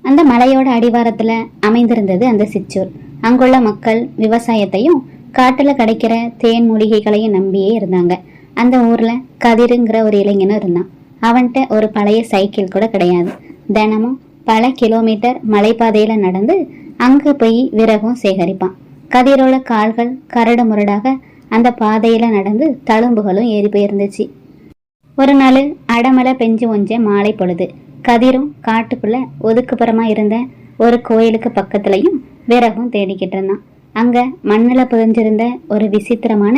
அந்த மலையோட அடிவாரத்துல அமைந்திருந்தது அந்த சிற்றூர். அங்குள்ள மக்கள் விவசாயத்தையும் காட்டுல கிடைக்கிற தேன் மூலிகைகளையும் நம்பியே இருந்தாங்க. அந்த ஊர்ல கதிருங்கிற ஒரு இளைஞனும் இருந்தான். அவன்கிட்ட ஒரு பழைய சைக்கிள் கூட கிடையாது. தினமும் பல கிலோமீட்டர் மலைப்பாதையில நடந்து அங்க போய் விறகும் சேகரிப்பான். கதிரோட கால்கள் கரடு முரடாக அந்த பாதையில நடந்து தழும்புகளும் ஏறி போயிருந்துச்சு. ஒரு நாள் அடமலை பெஞ்சு ஒஞ்ச மாலை பொழுது கதிரும் காட்டுக்குள்ள ஒதுக்குப்புறமா இருந்த ஒரு கோயிலுக்கு பக்கத்துலயும் விறகும் தேடிக்கிட்டு இருந்தான். அங்க மண்ணுல புதைஞ்சிருந்த ஒரு விசித்திரமான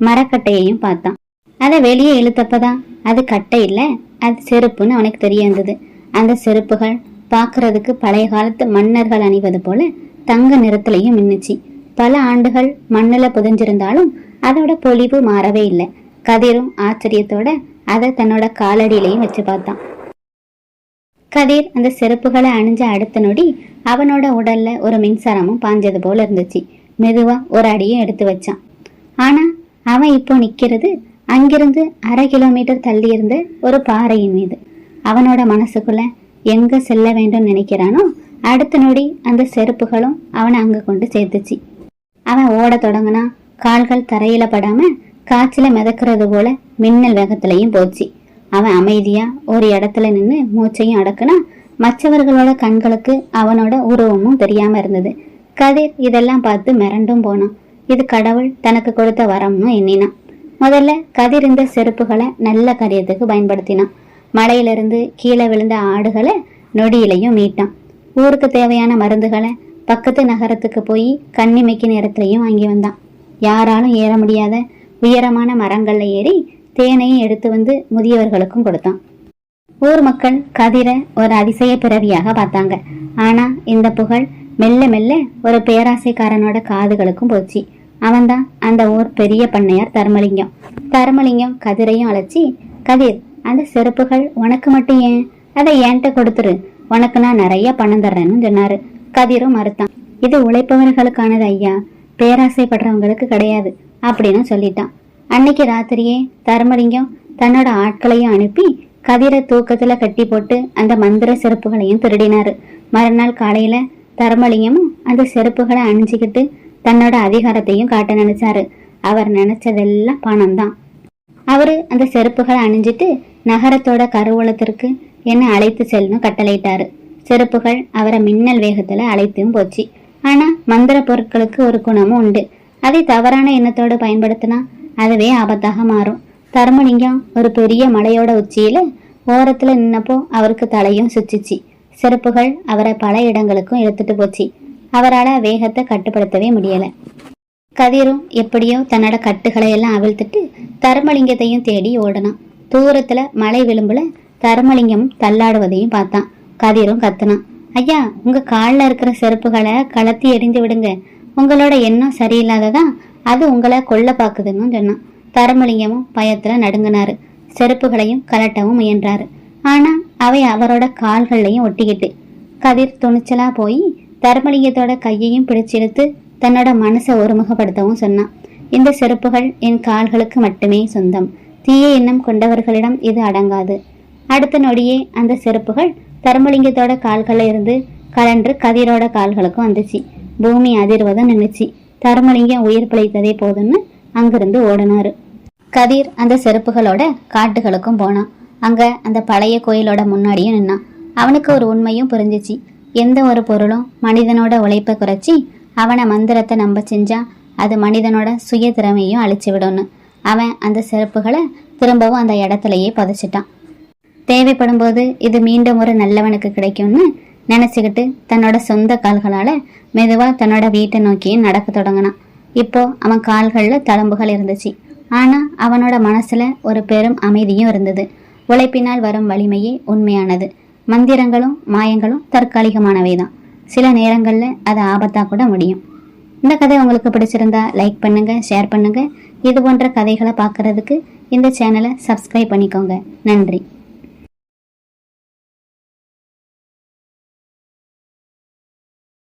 மரக்கட்டையையும் பார்த்தான். அதை வெளியே இழுத்தப்பதான் அது கட்டை இல்ல, அது செருப்புன்னு அவனுக்கு தெரிய வந்தது. அந்த செருப்புகள் பார்க்கறதுக்கு பழைய காலத்து மன்னர்கள் அணிவது போல தங்க நிறத்திலையும் மின்னுச்சு. பல ஆண்டுகள் மண்ணுல புதைஞ்சிருந்தாலும் அதோட பொலிவு மாறவே இல்லை. கதிரும் ஆச்சரியத்தோட அதை தன்னோட காலடியிலையும் வச்சு பார்த்தான். கதிர் அந்த செருப்புகளை அணிஞ்ச அடுத்த நொடி அவனோட உடல்ல ஒரு மின்சாரமும் பாஞ்சது போல இருந்துச்சு. மெதுவா ஒரு அடியும் எடுத்து வச்சான். ஆனா அவன் இப்போ நிக்கிறது அங்கிருந்து 1/2 கிலோமீட்டர் தள்ளி இருந்த ஒரு பாறையின் மீது. அவனோட மனசுக்குள்ள எங்க செல்ல வேண்டும் நினைக்கிறானோ அடுத்த நொடி அந்த செருப்புகளும் அவனை அங்க கொண்டு சேர்த்துச்சு. அவன் ஓட தொடங்கினா. கால்கள் தரையில படாம காய்ச்சல மிதக்கிறது போல மின்னல் வேகத்திலையும் போச்சு. அவன் அமைதியா ஒரு இடத்துல நின்று மூச்சையும் அடக்குனா மற்றவர்களோட கண்களுக்கு அவனோட உருவமும் தெரியாம இருந்தது. கதிர் இதெல்லாம் பார்த்து மிரண்டும் போனான். இது கடவுள் தனக்கு கொடுத்த வரம்னு எண்ணினான். முதல்ல கதிர் இந்த செருப்புகளை நல்ல காரியத்துக்கு பயன்படுத்தினான். மலையிலிருந்து கீழே விழுந்த ஆடுகளை நொடியிலையும் மீட்டான். ஊருக்கு தேவையான மருந்துகளை பக்கத்து நகரத்துக்கு போய் கண்ணிமைக்கு நேரத்திலையும் வாங்கி வந்தான். யாராலும் ஏற முடியாத உயரமான மரங்கள்ல ஏறி தேனையும் எடுத்து வந்து முதியவர்களுக்கும் கொடுத்தான். ஊர் மக்கள் கதிரை ஒரு அதிசய பிறவியாக பார்த்தாங்க. ஆனா இந்த புகழ் மெல்ல மெல்ல ஒரு பேராசைக்காரனோட காதுகளுக்கும் போச்சு. அவன்தான் அந்த ஊர் பெரிய பண்ணையார் தர்மலிங்கம். தர்மலிங்கம் கதிரையும் அழைச்சி, கதிர், அந்த செருப்புகள் உனக்கு மட்டும் ஏன், அதை என்கிட்ட கொடுத்துரு, உனக்கு நான் நிறைய பணம் தர்றேன்னு சொன்னாரு. கதிரும் மறுத்தான். இது உழைப்பவர்களுக்கானது ஐயா, பேராசைப்படுறவங்களுக்கு கிடையாது அப்படின்னு சொல்லிட்டான். அன்னைக்கு ராத்திரியே தர்மலிங்கம் தன்னோட ஆட்களையும் அனுப்பி கதிரை தூக்கத்துல கட்டி போட்டு அந்த மந்திர செருப்புகளையும் திருடினாரு. மறுநாள் காலையில தர்மலிங்கமும் அந்த செருப்புகளை அணிஞ்சுக்கிட்டு தன்னோட அதிகாரத்தையும் காட்ட நினைச்சாரு. அவர் நினைச்சதெல்லாம் பணம் தான். அவரு அந்த செருப்புகளை அணிஞ்சிட்டு நகரத்தோட கருவூலத்திற்கு என்ன அழைத்து செல்லணும் கட்டளையிட்டாரு. செருப்புகள் அவரை மின்னல் வேகத்துல அழைத்தும் போச்சு. ஆனா மந்திர பொருட்களுக்கு ஒரு குணமும் உண்டு. அதை தவறான எண்ணத்தோடு பயன்படுத்தினா அதுவே ஆபத்தாக மாறும். தர்மலிங்கம் ஒரு பெரிய மலையோட உச்சியில ஓரத்துல நின்னப்போ அவருக்கு தலையும் சுச்சிச்சு. செருப்புகள் அவரை பல இடங்களுக்கும் இழுத்துட்டு போச்சு. அவரால் வேகத்தை கட்டுப்படுத்தவே முடியல. கதிரும் எப்படியோ தன்னோட கட்டுகளை எல்லாம் அவிழ்த்துட்டு தர்மலிங்கத்தையும் தேடி ஓடனான். தூரத்துல மலை விளிம்புல தர்மலிங்கமும் தள்ளாடுவதையும் பார்த்தான். கதிரும் கத்துனான், ஐயா, உங்க காலில் இருக்கிற செருப்புகளை கலத்தி எரிந்து விடுங்க, உங்களோட எண்ணம் சரியில்லாததான் அது உங்களை கொல்ல பாக்குதுன்னு சொன்னான். தர்மலிங்கமும் பயத்துல நடுங்கினாரு. செருப்புகளையும் கலட்டவும் முயன்றாரு. ஆனா அவை அவரோட கால்கள்லையும் ஒட்டிக்கிட்டு. கதிர் துணிச்சலா போய் தர்மலிங்கத்தோட கையையும் பிடிச்சிழுத்து தன்னோட மனசை ஒருமுகப்படுத்தவும் சொன்னான். இந்த செருப்புகள் என் கால்களுக்கு மட்டுமே சொந்தம், தீய எண்ணம் கொண்டவர்களிடம் இது அடங்காது. அடுத்த நொடியே அந்த செருப்புகள் தர்மலிங்கத்தோட கால்கள்ல இருந்து கலன்று கதிரோட கால்களுக்கும் வந்துச்சு. பூமி அதிர்வதும் நின்றுச்சு. தர்மலிங்கம் உயிர் பிழைத்ததே போதும்னு அங்கிருந்து ஓடினாரு. கதிர் அந்த செருப்புகளோட காட்டுகளுக்கும் போனான். அங்க அந்த பழைய கோயிலோட முன்னாடியும் நின்னான். அவனுக்கு ஒரு உண்மையும் புரிஞ்சிச்சு. எந்த ஒரு பொருளும் மனிதனோட உழைப்பை குறைச்சி அவனை மந்திரத்தை நம்ப செஞ்சா அது மனிதனோட சுய திறமையும் அழிச்சு விடும்னு. அவன் அந்த செருப்புகளை திரும்பவும் அந்த இடத்துலயே புதைச்சிட்டான். தேவைப்படும் போது இது மீண்டும் ஒரு நல்லவனுக்கு கிடைக்கும்னு நினைச்சுக்கிட்டு தன்னோட சொந்த கால்களால மெதுவா தன்னோட வீட்டை நோக்கி நடக்க தொடங்கினான். இப்போ அவன் கால்கள்ல தழும்புகள் இருந்துச்சு. ஆனா அவனோட மனசுல ஒரு பெரும் அமைதியும் இருந்தது. உழைப்பினால் வரும் வலிமையே உண்மையானது. மந்திரங்களும் மாயங்களும் தற்காலிகமானவைதான். சில நேரங்கள்ல அது ஆபத்தா கூட முடியும். இந்த கதை உங்களுக்கு பிடிச்சிருந்தா லைக் பண்ணுங்க, ஷேர் பண்ணுங்க. இது போன்ற கதைகளை பார்க்கறதுக்கு இந்த சேனலை சப்ஸ்கிரைப் பண்ணிக்கோங்க. நன்றி.